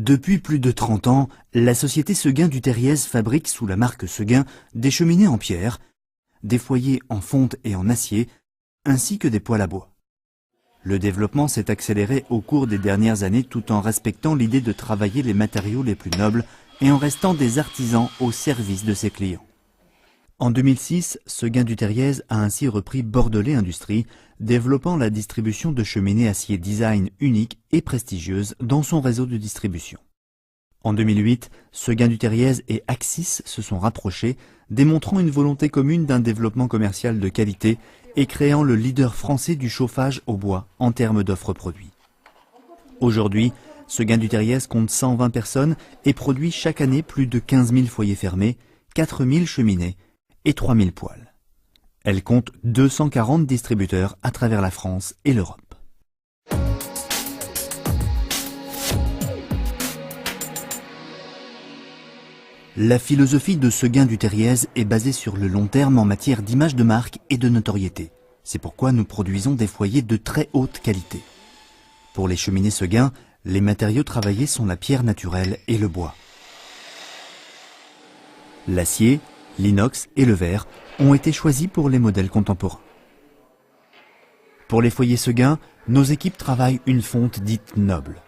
Depuis plus de 30 ans, la société Seguin du Terriez fabrique sous la marque Seguin des cheminées en pierre, des foyers en fonte et en acier, ainsi que des poêles à bois. Le développement s'est accéléré au cours des dernières années tout en respectant l'idée de travailler les matériaux les plus nobles et en restant des artisans au service de ses clients. En 2006, Seguin du Terriez a ainsi repris Bordelais Industrie, développant la distribution de cheminées acier design uniques et prestigieuses dans son réseau de distribution. En 2008, Seguin du Terriez et Axis se sont rapprochés, démontrant une volonté commune d'un développement commercial de qualité et créant le leader français du chauffage au bois en termes d'offres produits. Aujourd'hui, Seguin du Terriez compte 120 personnes et produit chaque année plus de 15 000 foyers fermés, 4 000 cheminées et 3 000 poêles. Elle compte 240 distributeurs à travers la France et l'Europe. La philosophie de Seguin du Terriez est basée sur le long terme en matière d'image de marque et de notoriété. C'est pourquoi nous produisons des foyers de très haute qualité. Pour les cheminées Seguin, les matériaux travaillés sont la pierre naturelle et le bois. L'acier, l'inox et le verre ont été choisis pour les modèles contemporains. Pour les foyers Seguin, nos équipes travaillent une fonte dite noble.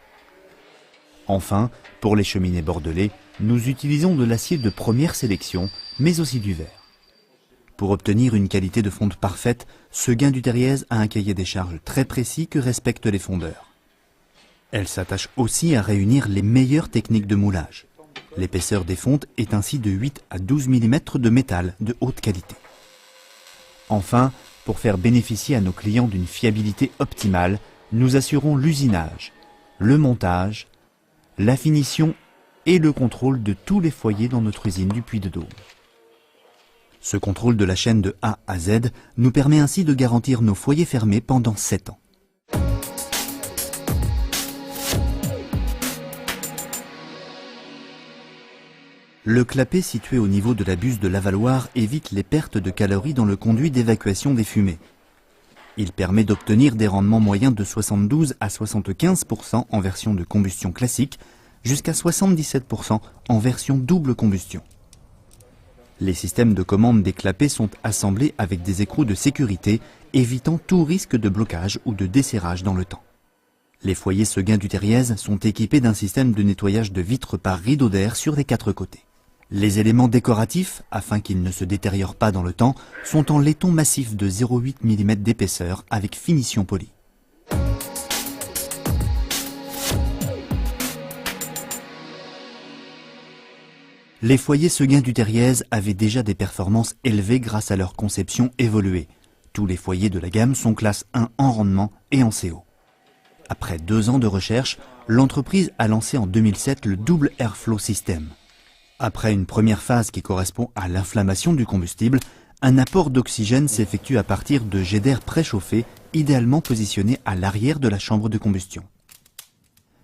Enfin, pour les cheminées bordelais, nous utilisons de l'acier de première sélection, mais aussi du verre. Pour obtenir une qualité de fonte parfaite, Seguin du Terriez a un cahier des charges très précis que respectent les fondeurs. Elle s'attache aussi à réunir les meilleures techniques de moulage. L'épaisseur des fontes est ainsi de 8 à 12 mm de métal de haute qualité. Enfin, pour faire bénéficier à nos clients d'une fiabilité optimale, nous assurons l'usinage, le montage, la finition et le contrôle de tous les foyers dans notre usine du Puy-de-Dôme. Ce contrôle de la chaîne de A à Z nous permet ainsi de garantir nos foyers fermés pendant 7 ans. Le clapet situé au niveau de la buse de l'avaloir évite les pertes de calories dans le conduit d'évacuation des fumées. Il permet d'obtenir des rendements moyens de 72 à 75% en version de combustion classique, jusqu'à 77% en version double combustion. Les systèmes de commande des clapets sont assemblés avec des écrous de sécurité, évitant tout risque de blocage ou de desserrage dans le temps. Les foyers Seguin du Terriez sont équipés d'un système de nettoyage de vitres par rideau d'air sur les 4 côtés. Les éléments décoratifs, afin qu'ils ne se détériorent pas dans le temps, sont en laiton massif de 0,8 mm d'épaisseur avec finition polie. Les foyers Seguin du Terriez avaient déjà des performances élevées grâce à leur conception évoluée. Tous les foyers de la gamme sont classe 1 en rendement et en CO. Après 2 ans de recherche, l'entreprise a lancé en 2007 le double Airflow System. Après une première phase qui correspond à l'inflammation du combustible, un apport d'oxygène s'effectue à partir de jets d'air préchauffés, idéalement positionnés à l'arrière de la chambre de combustion.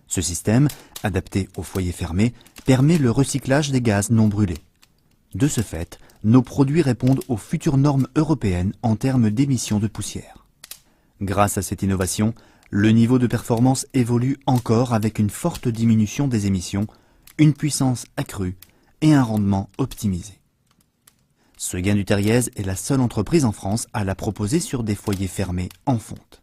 Ce système, adapté aux foyers fermés, permet le recyclage des gaz non brûlés. De ce fait, nos produits répondent aux futures normes européennes en termes d'émissions de poussière. Grâce à cette innovation, le niveau de performance évolue encore avec une forte diminution des émissions, une puissance accrue et un rendement optimisé. Seguin du Terriez est la seule entreprise en France à la proposer sur des foyers fermés en fonte.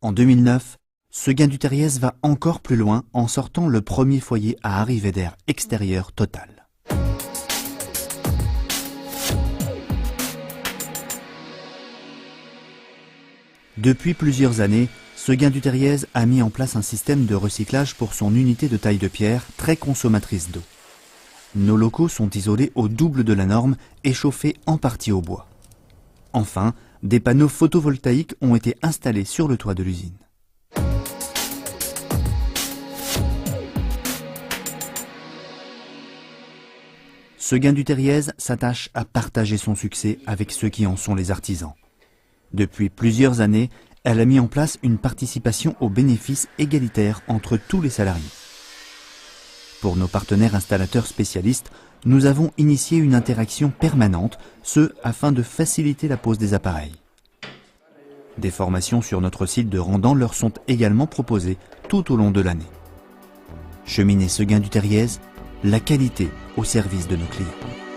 En 2009, Seguin du Terriez va encore plus loin en sortant le premier foyer à arrivée d'air extérieur total. Depuis plusieurs années, Seguin du Terriez a mis en place un système de recyclage pour son unité de taille de pierre très consommatrice d'eau. Nos locaux sont isolés au double de la norme et chauffés en partie au bois. Enfin, des panneaux photovoltaïques ont été installés sur le toit de l'usine. Seguin du Terriez s'attache à partager son succès avec ceux qui en sont les artisans. Depuis plusieurs années, elle a mis en place une participation aux bénéfices égalitaires entre tous les salariés. Pour nos partenaires installateurs spécialistes, nous avons initié une interaction permanente, ce afin de faciliter la pose des appareils. Des formations sur notre site de rendant leur sont également proposées tout au long de l'année. Cheminée Seguin du Terriez, la qualité au service de nos clients.